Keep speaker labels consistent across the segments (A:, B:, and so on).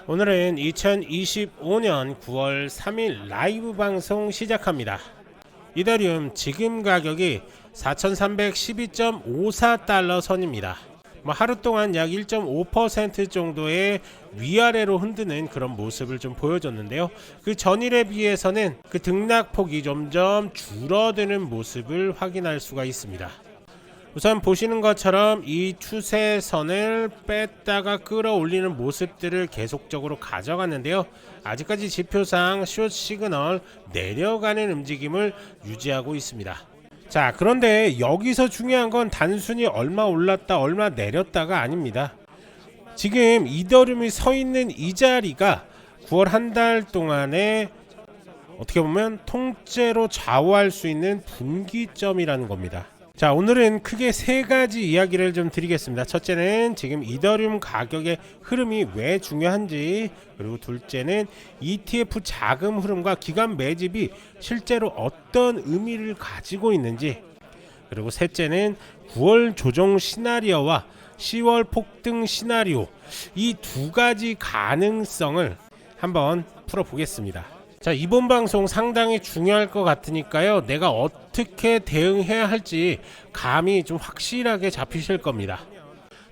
A: 오늘은 2025년 9월 3일 라이브 방송 시작합니다. 이더리움 지금 가격이 4,312.54달러 선입니다. 하루 동안 약 1.5% 정도의 위아래로 흔드는 그런 모습을 좀 보여줬는데요. 그 전일에 비해서는 그 등락폭이 점점 줄어드는 모습을 확인할 수가 있습니다. 우선 보시는 것처럼 이 추세선을 뺐다가 끌어올리는 모습들을 계속적으로 가져갔는데요. 아직까지 지표상 숏 시그널 내려가는 움직임을 유지하고 있습니다. 자, 그런데 여기서 중요한 건 단순히 얼마 올랐다 얼마 내렸다가 아닙니다. 지금 이더리움이 서 있는 이 자리가 9월 한 달 동안에 어떻게 보면 통째로 좌우할 수 있는 분기점이라는 겁니다. 자, 오늘은 크게 세 가지 이야기를 좀 드리겠습니다. 첫째는 지금 이더리움 가격의 흐름이 왜 중요한지, 그리고 둘째는 ETF 자금 흐름과 기관 매집이 실제로 어떤 의미를 가지고 있는지, 그리고 셋째는 9월 조정 시나리오와 10월 폭등 시나리오, 이 두 가지 가능성을 한번 풀어보겠습니다. 자, 이번 방송 상당히 중요할 것 같으니까요. 내가 어떻게 대응해야 할지 감이 좀 확실하게 잡히실 겁니다.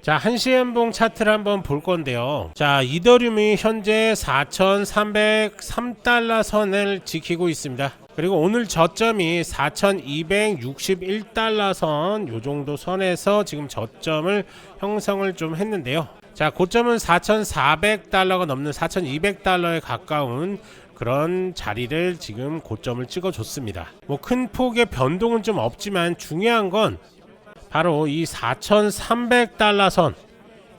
A: 자, 한시연봉 차트를 한번 볼 건데요. 자, 이더리움이 현재 4,303달러 선을 지키고 있습니다. 그리고 오늘 저점이 4,261달러 선, 요 정도 선에서 지금 저점을 형성을 좀 했는데요. 자, 고점은 4,400달러가 넘는 4,200달러에 가까운 그런 자리를 지금 고점을 찍어줬습니다. 큰 폭의 변동은 좀 없지만 중요한 건 바로 이 4,300달러 선,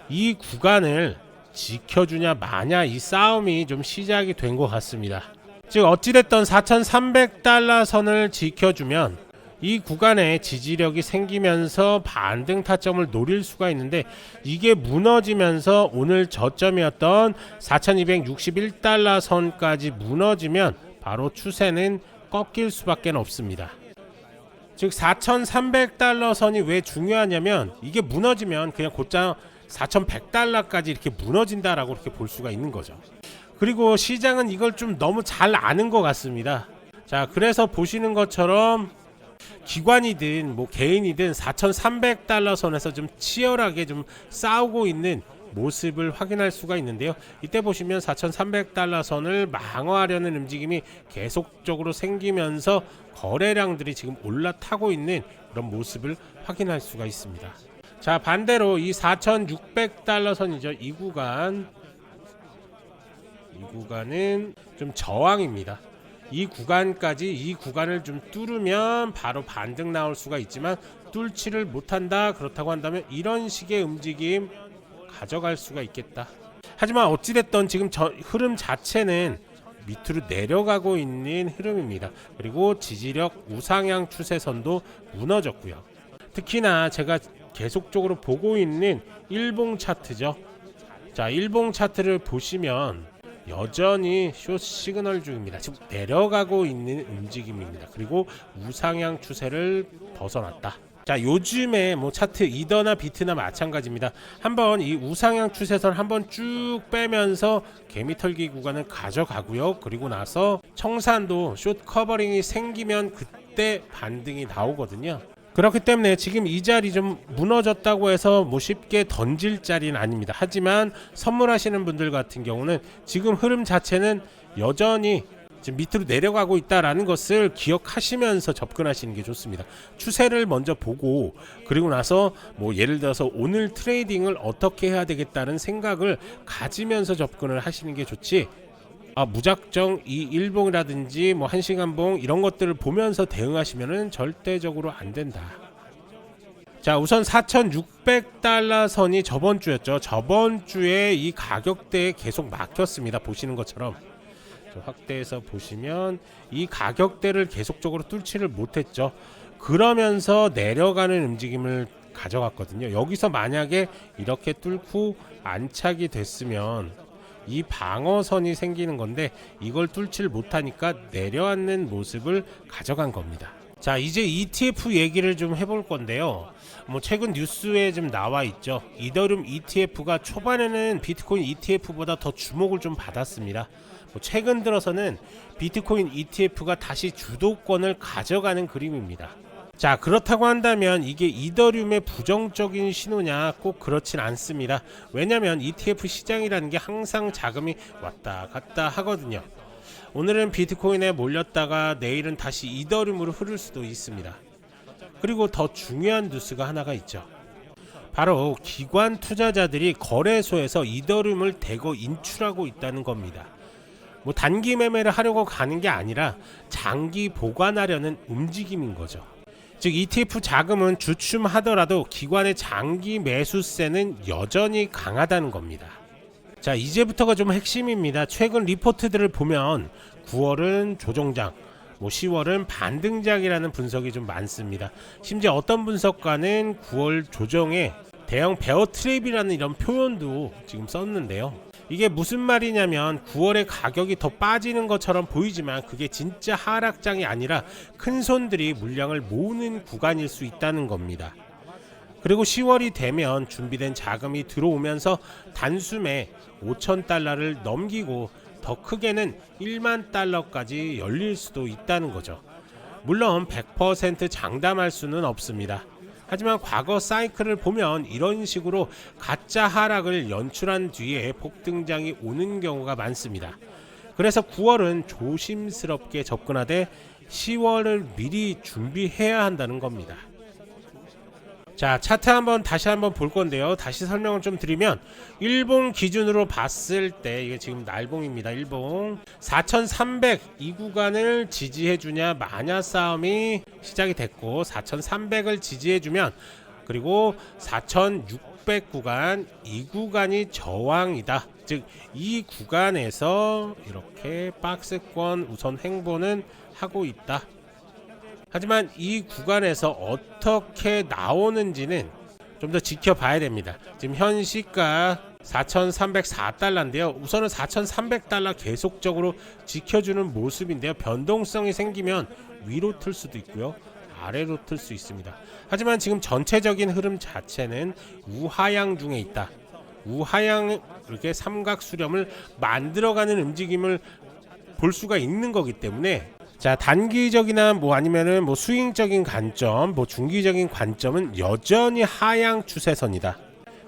A: 이 구간을 지켜주냐 마냐, 이 싸움이 좀 시작이 된 것 같습니다. 즉 어찌됐든 4,300달러 선을 지켜주면 이 구간에 지지력이 생기면서 반등 타점을 노릴 수가 있는데, 이게 무너지면서 오늘 저점이었던 4,261달러 선까지 무너지면 바로 추세는 꺾일 수밖에 없습니다. 즉 4,300달러 선이 왜 중요하냐면, 이게 무너지면 그냥 곧장 4,100달러까지 이렇게 무너진다라고 이렇게 볼 수가 있는 거죠. 그리고 시장은 이걸 좀 너무 잘 아는 것 같습니다. 자, 그래서 보시는 것처럼 기관이든 개인이든 4,300달러 선에서 좀 치열하게 좀 싸우고 있는 모습을 확인할 수가 있는데요. 이때 보시면 4,300달러 선을 방어하려는 움직임이 계속적으로 생기면서 거래량들이 지금 올라타고 있는 그런 모습을 확인할 수가 있습니다. 자, 반대로 이 4,600달러 선이죠. 이 구간은 좀 저항입니다. 이 구간을 좀 뚫으면 바로 반등 나올 수가 있지만, 뚫지를 못한다, 그렇다고 한다면 이런 식의 움직임 가져갈 수가 있겠다. 하지만 어찌됐든 지금 흐름 자체는 밑으로 내려가고 있는 흐름입니다. 그리고 지지력 우상향 추세선도 무너졌고요. 특히나 제가 계속적으로 보고 있는 일봉 차트죠. 자, 일봉 차트를 보시면 여전히 숏 시그널 중입니다. 지금 내려가고 있는 움직임입니다. 그리고 우상향 추세를 벗어났다. 자, 요즘에 차트 이더나 비트나 마찬가지입니다. 한번 이 우상향 추세선 한번 쭉 빼면서 개미털기 구간을 가져가고요. 그리고 나서 청산도 숏 커버링이 생기면 그때 반등이 나오거든요. 그렇기 때문에 지금 이 자리 좀 무너졌다고 해서 쉽게 던질 자리는 아닙니다. 하지만 선물하시는 분들 같은 경우는 지금 흐름 자체는 여전히 지금 밑으로 내려가고 있다라는 것을 기억하시면서 접근하시는 게 좋습니다. 추세를 먼저 보고, 그리고 나서 예를 들어서 오늘 트레이딩을 어떻게 해야 되겠다는 생각을 가지면서 접근을 하시는 게 좋지, 무작정 이 일봉이라든지 한시간봉 이런 것들을 보면서 대응하시면은 절대적으로 안 된다. 자, 우선 4,600달러 선이 저번 주였죠. 저번 주에 이 가격대에 계속 막혔습니다. 보시는 것처럼 확대해서 보시면 이 가격대를 계속적으로 뚫지를 못했죠. 그러면서 내려가는 움직임을 가져갔거든요. 여기서 만약에 이렇게 뚫고 안착이 됐으면 이 방어선이 생기는 건데, 이걸 뚫지를 못하니까 내려앉는 모습을 가져간 겁니다. 자, 이제 ETF 얘기를 좀 해볼 건데요. 뭐 최근 뉴스에 좀 나와 있죠. 이더리움 ETF가 초반에는 비트코인 ETF보다 더 주목을 좀 받았습니다. 뭐 최근 들어서는 비트코인 ETF가 다시 주도권을 가져가는 그림입니다. 자, 그렇다고 한다면 이게 이더리움의 부정적인 신호냐? 꼭 그렇진 않습니다. 왜냐면 ETF 시장이라는 게 항상 자금이 왔다 갔다 하거든요. 오늘은 비트코인에 몰렸다가 내일은 다시 이더리움으로 흐를 수도 있습니다. 그리고 더 중요한 뉴스가 하나가 있죠. 바로 기관 투자자들이 거래소에서 이더리움을 대거 인출하고 있다는 겁니다. 뭐 단기 매매를 하려고 가는 게 아니라 장기 보관하려는 움직임인 거죠. 즉 ETF 자금은 주춤하더라도 기관의 장기 매수세는 여전히 강하다는 겁니다. 자, 이제부터가 좀 핵심입니다. 최근 리포트들을 보면 9월은 조정장, 10월은 반등장이라는 분석이 좀 많습니다. 심지어 어떤 분석가는 9월 조정에 대형 베어 트랩이라는 이런 표현도 지금 썼는데요. 이게 무슨 말이냐면 9월에 가격이 더 빠지는 것처럼 보이지만 그게 진짜 하락장이 아니라 큰 손들이 물량을 모으는 구간일 수 있다는 겁니다. 그리고 10월이 되면 준비된 자금이 들어오면서 단숨에 5,000달러를 넘기고 더 크게는 1만 달러까지 열릴 수도 있다는 거죠. 물론 100% 장담할 수는 없습니다. 하지만 과거 사이클을 보면 이런 식으로 가짜 하락을 연출한 뒤에 폭등장이 오는 경우가 많습니다. 그래서 9월은 조심스럽게 접근하되 10월을 미리 준비해야 한다는 겁니다. 자, 차트 다시 한번 볼 건데요. 다시 설명을 좀 드리면 일봉 기준으로 봤을 때 이게 지금 날봉입니다. 일봉 4,300 이 구간을 지지해 주냐 마냐 싸움이 시작이 됐고 4,300을 지지해 주면 그리고 4,600 구간 이 구간이 저항이다. 즉 이 구간에서 이렇게 박스권 우선 횡보는 하고 있다. 하지만 이 구간에서 어떻게 나오는지는 좀 더 지켜봐야 됩니다. 지금 현 시가 4,304달러인데요. 우선은 4,300달러 계속적으로 지켜주는 모습인데요. 변동성이 생기면 위로 틀 수도 있고요. 아래로 틀 수 있습니다. 하지만 지금 전체적인 흐름 자체는 우하향 중에 있다. 우하향 이렇게 삼각 수렴을 만들어가는 움직임을 볼 수가 있는 거기 때문에 자, 단기적이나 아니면은 스윙적인 관점, 중기적인 관점은 여전히 하향 추세선이다.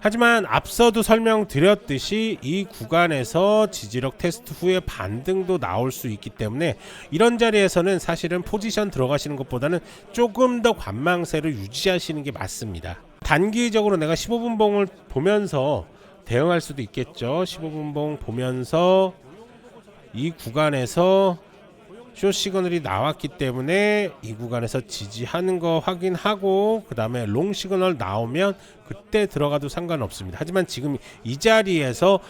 A: 하지만 앞서도 설명드렸듯이 이 구간에서 지지력 테스트 후에 반등도 나올 수 있기 때문에 이런 자리에서는 사실은 포지션 들어가시는 것보다는 조금 더 관망세를 유지하시는 게 맞습니다. 단기적으로 내가 15분봉을 보면서 대응할 수도 있겠죠. 15분봉 보면서 이 구간에서 숏 시그널이 나왔기 때문에 이 구간에서 지지하는 거 확인하고 그 다음에 롱 시그널 나오면 그때 들어가도 상관없습니다. 하지만 지금 이 자리에서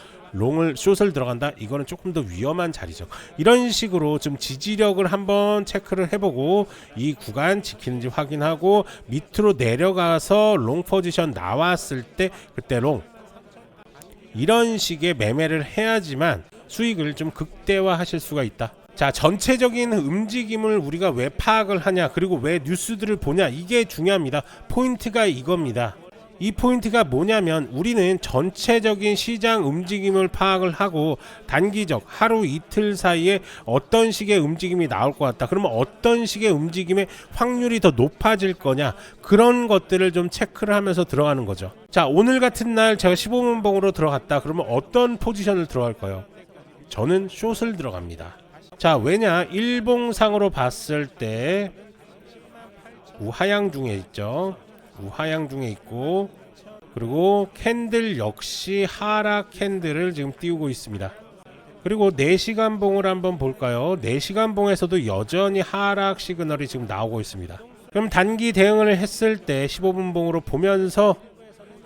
A: 숏을 들어간다? 이거는 조금 더 위험한 자리죠. 이런 식으로 좀 지지력을 한번 체크를 해보고 이 구간 지키는지 확인하고 밑으로 내려가서 롱 포지션 나왔을 때 그때 롱 이런 식의 매매를 해야지만 수익을 좀 극대화 하실 수가 있다. 자, 전체적인 움직임을 우리가 왜 파악을 하냐, 그리고 왜 뉴스들을 보냐, 이게 중요합니다. 포인트가 이겁니다. 이 포인트가 뭐냐면 우리는 전체적인 시장 움직임을 파악을 하고 단기적 하루 이틀 사이에 어떤 식의 움직임이 나올 것 같다. 그러면 어떤 식의 움직임의 확률이 더 높아질 거냐, 그런 것들을 좀 체크를 하면서 들어가는 거죠. 자, 오늘 같은 날 제가 15분봉으로 들어갔다. 그러면 어떤 포지션을 들어갈까요? 저는 숏을 들어갑니다. 자, 왜냐, 일봉상으로 봤을 때 우하향 중에 있죠. 우하향 중에 있고, 그리고 캔들 역시 하락 캔들을 지금 띄우고 있습니다. 그리고 4시간 봉을 한번 볼까요? 4시간 봉에서도 여전히 하락 시그널이 지금 나오고 있습니다. 그럼 단기 대응을 했을 때 15분 봉으로 보면서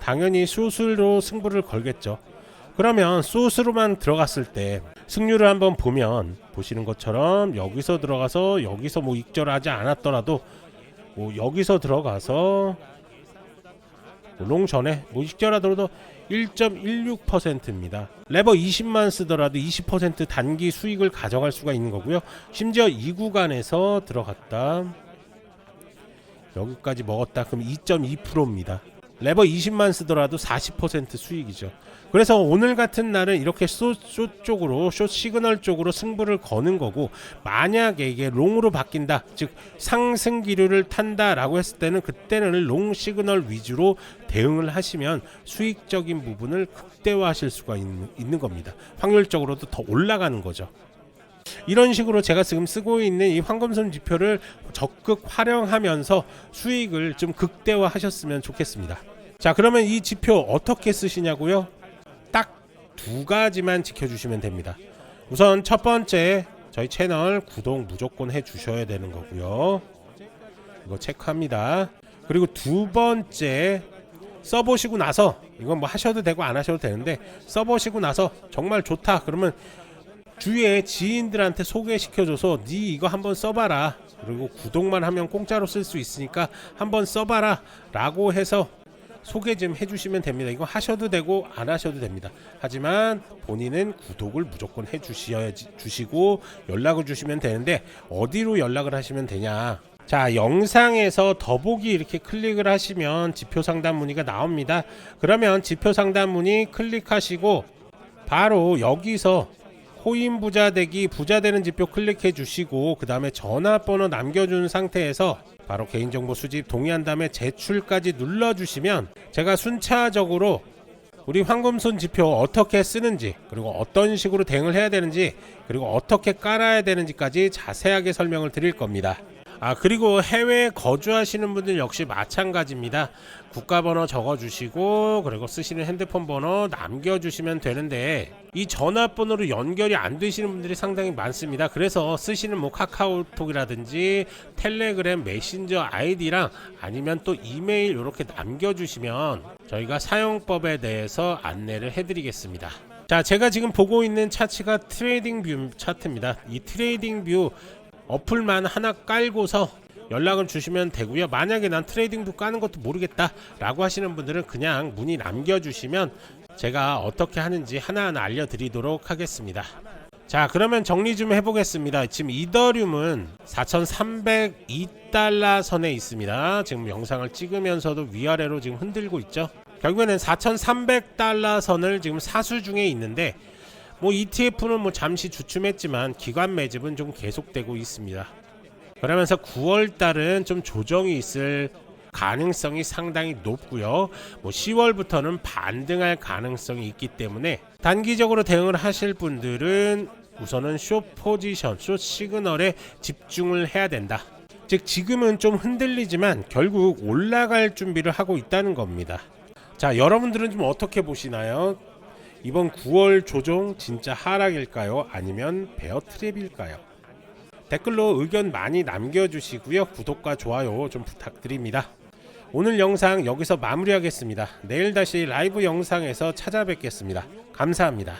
A: 당연히 숏으로 승부를 걸겠죠. 그러면 숏으로만 들어갔을 때 승률을 한번 보면 보시는 것처럼 여기서 들어가서 여기서 익절하지 않았더라도 여기서 들어가서 롱 전에 익절하더라도 1.16%입니다. 레버 20만 쓰더라도 20% 단기 수익을 가져갈 수가 있는 거고요. 심지어 이 구간에서 들어갔다. 여기까지 먹었다. 그럼 2.2%입니다. 레버 20만 쓰더라도 40% 수익이죠. 그래서 오늘 같은 날은 이렇게 숏 쪽으로, 숏 시그널 쪽으로 승부를 거는 거고, 만약에 이게 롱으로 바뀐다, 즉 상승 기류를 탄다라고 했을 때는 그때는 롱 시그널 위주로 대응을 하시면 수익적인 부분을 극대화하실 수가 있는 겁니다. 확률적으로도 더 올라가는 거죠. 이런 식으로 제가 지금 쓰고 있는 이 황금손 지표를 적극 활용하면서 수익을 좀 극대화하셨으면 좋겠습니다. 자, 그러면 이 지표 어떻게 쓰시냐고요? 딱 두 가지만 지켜주시면 됩니다. 우선 첫 번째, 저희 채널 구독 무조건 해주셔야 되는 거고요. 이거 체크합니다. 그리고 두 번째, 써보시고 나서, 이건 뭐 하셔도 되고 안 하셔도 되는데, 써보시고 나서 정말 좋다 그러면 주위에 지인들한테 소개시켜줘서 니 이거 한번 써봐라, 그리고 구독만 하면 공짜로 쓸 수 있으니까 한번 써봐라 라고 해서 소개 좀 해주시면 됩니다. 이거 하셔도 되고 안 하셔도 됩니다. 하지만 본인은 구독을 무조건 해주시고 연락을 주시면 되는데, 어디로 연락을 하시면 되냐. 자, 영상에서 더보기 이렇게 클릭을 하시면 지표 상담 문의가 나옵니다. 그러면 지표 상담 문의 클릭하시고 바로 여기서 코인 부자 되기, 부자 되는 지표 클릭해 주시고 그 다음에 전화번호 남겨준 상태에서 바로 개인정보 수집 동의한 다음에 제출까지 눌러주시면 제가 순차적으로 우리 황금손 지표 어떻게 쓰는지, 그리고 어떤 식으로 대응을 해야 되는지, 그리고 어떻게 깔아야 되는지까지 자세하게 설명을 드릴 겁니다. 그리고 해외에 거주하시는 분들 역시 마찬가지입니다. 국가번호 적어주시고 그리고 쓰시는 핸드폰 번호 남겨주시면 되는데, 이 전화번호로 연결이 안 되시는 분들이 상당히 많습니다. 그래서 쓰시는 뭐 카카오톡이라든지 텔레그램 메신저 아이디랑 아니면 또 이메일 이렇게 남겨주시면 저희가 사용법에 대해서 안내를 해드리겠습니다. 자, 제가 지금 보고 있는 차트가 트레이딩 뷰 차트입니다. 이 트레이딩 뷰 어플만 하나 깔고서 연락을 주시면 되고요. 만약에 난 트레이딩도 까는 것도 모르겠다 라고 하시는 분들은 그냥 문의 남겨주시면 제가 어떻게 하는지 하나하나 알려드리도록 하겠습니다. 자, 그러면 정리 좀 해보겠습니다. 지금 이더리움은 4,302달러 선에 있습니다. 지금 영상을 찍으면서도 위아래로 지금 흔들고 있죠. 결국에는 4,300달러 선을 지금 사수 중에 있는데, 뭐 ETF는 뭐 잠시 주춤했지만 기관 매집은 좀 계속되고 있습니다. 그러면서 9월달은 좀 조정이 있을 가능성이 상당히 높고요. 뭐 10월부터는 반등할 가능성이 있기 때문에 단기적으로 대응을 하실 분들은 우선은 숏 포지션, 숏 시그널에 집중을 해야 된다. 즉 지금은 좀 흔들리지만 결국 올라갈 준비를 하고 있다는 겁니다. 자, 여러분들은 좀 어떻게 보시나요? 이번 9월 조정 진짜 하락일까요? 아니면 베어 트랩일까요? 댓글로 의견 많이 남겨주시고요. 구독과 좋아요 좀 부탁드립니다. 오늘 영상 여기서 마무리하겠습니다. 내일 다시 라이브 영상에서 찾아뵙겠습니다. 감사합니다.